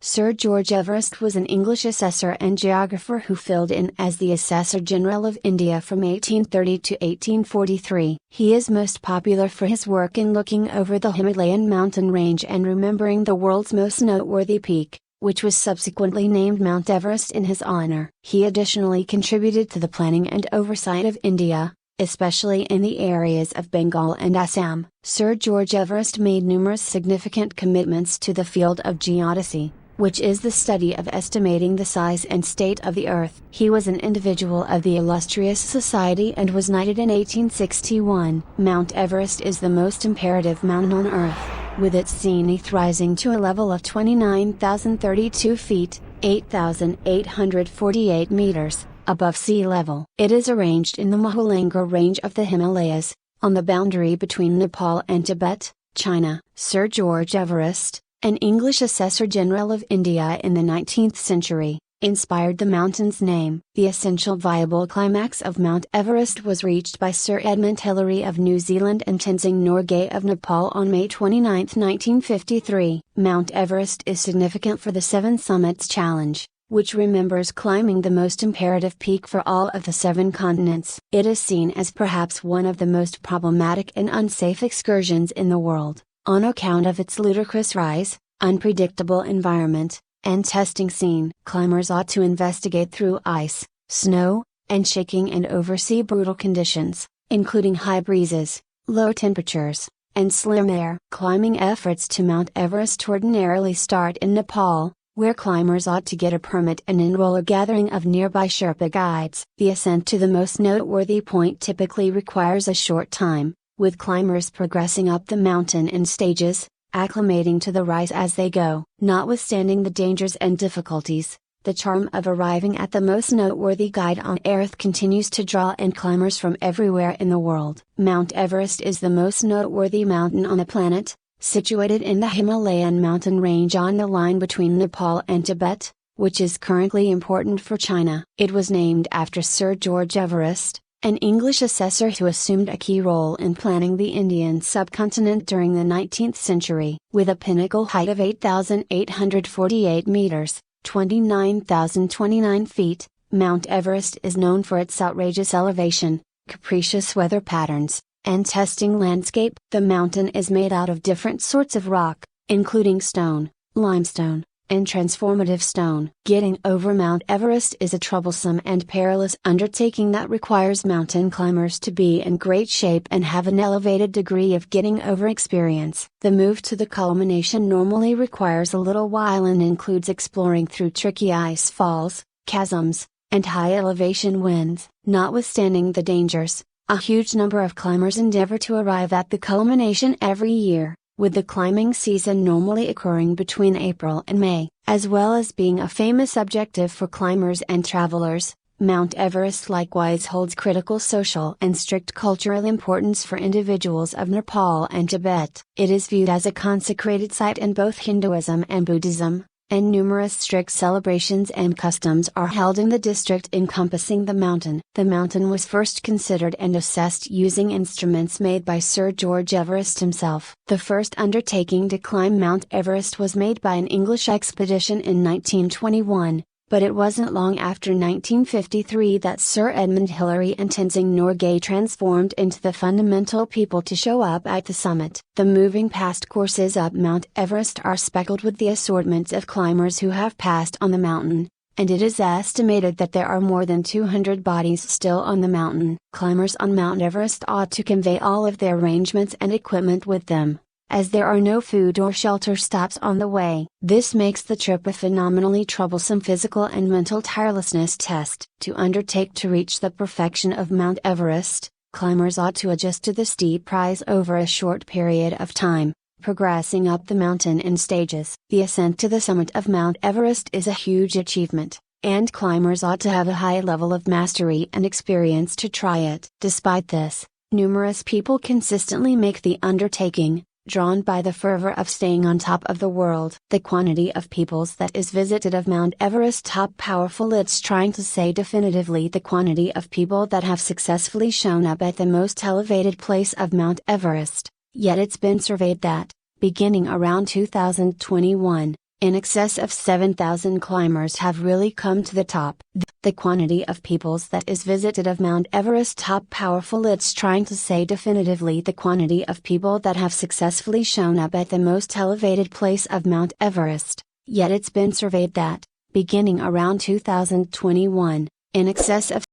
Sir George Everest was an English assessor and geographer who filled in as the Assessor General of India from 1830 to 1843. He is most popular for his work in looking over the Himalayan mountain range and remembering the world's most noteworthy peak, which was subsequently named Mount Everest in his honor. He additionally contributed to the planning and oversight of India, especially in the areas of Bengal and Assam. Sir George Everest made numerous significant commitments to the field of geodesy, which is the study of estimating the size and state of the Earth. He was an individual of the illustrious society and was knighted in 1861. Mount Everest is the most imperative mountain on Earth, with its zenith rising to a level of 29,032 feet, 8,848 meters, above sea level. It is arranged in the Mahalangir range of the Himalayas, on the boundary between Nepal and Tibet, China. Sir George Everest, an English Assessor General of India in the 19th century, inspired the mountain's name. The essential viable climax of Mount Everest was reached by Sir Edmund Hillary of New Zealand and Tenzing Norgay of Nepal on May 29, 1953. Mount Everest is significant for the Seven Summits Challenge, which remembers climbing the most imperative peak for all of the 7 continents. It is seen as perhaps one of the most problematic and unsafe excursions in the world, on account of its ludicrous rise, unpredictable environment, and testing scene. Climbers ought to investigate through ice, snow, and shaking and oversee brutal conditions, including high breezes, low temperatures, and slim air. Climbing efforts to Mount Everest ordinarily start in Nepal, where climbers ought to get a permit and enroll a gathering of nearby Sherpa guides. The ascent to the most noteworthy point typically requires a short time, with climbers progressing up the mountain in stages, acclimating to the rise as they go. Notwithstanding the dangers and difficulties, the charm of arriving at the most noteworthy guide on Earth continues to draw in climbers from everywhere in the world. Mount Everest is the most noteworthy mountain on the planet, situated in the Himalayan mountain range on the line between Nepal and Tibet, which is currently important for China. It was named after Sir George Everest, an English assessor who assumed a key role in planning the Indian subcontinent during the 19th century. With a pinnacle height of 8,848 meters, 29,029 feet, Mount Everest is known for its outrageous elevation, capricious weather patterns, and testing landscape. The mountain is made out of different sorts of rock, including stone, limestone, and transformative stone. Getting over Mount Everest is a troublesome and perilous undertaking that requires mountain climbers to be in great shape and have an elevated degree of getting over experience. The move to the culmination normally requires a little while and includes exploring through tricky ice falls, chasms, and high elevation winds. Notwithstanding the dangers, a huge number of climbers endeavor to arrive at the culmination every year, with the climbing season normally occurring between April and May. As well as being a famous objective for climbers and travelers, Mount Everest likewise holds critical social and strict cultural importance for individuals of Nepal and Tibet. It is viewed as a consecrated site in both Hinduism and Buddhism, and numerous strict celebrations and customs are held in the district encompassing the mountain. The mountain was first considered and assessed using instruments made by Sir George Everest himself. The first undertaking to climb Mount Everest was made by an English expedition in 1921, but it wasn't long after 1953 that Sir Edmund Hillary and Tenzing Norgay transformed into the fundamental people to show up at the summit. The moving past courses up Mount Everest are speckled with the assortments of climbers who have passed on the mountain, and it is estimated that there are more than 200 bodies still on the mountain. Climbers on Mount Everest ought to convey all of their arrangements and equipment with them, as there are no food or shelter stops on the way. This makes the trip a phenomenally troublesome physical and mental tirelessness test. To undertake to reach the perfection of Mount Everest, climbers ought to adjust to the steep rise over a short period of time, progressing up the mountain in stages. The ascent to the summit of Mount Everest is a huge achievement, and climbers ought to have a high level of mastery and experience to try it. Despite this, numerous people consistently make the undertaking, drawn by the fervor of staying on top of the world. The quantity of peoples that is visited of Mount Everest top powerful. It's trying to say definitively the quantity of people that have successfully shown up at the most elevated place of Mount Everest, yet it's been surveyed that, beginning around 2021, In excess of 7,000 climbers have really come to the top. The quantity of peoples that is visited of Mount Everest top powerful, it's trying to say definitively the quantity of people that have successfully shown up at the most elevated place of Mount Everest, yet it's been surveyed that, beginning around 2021, in excess of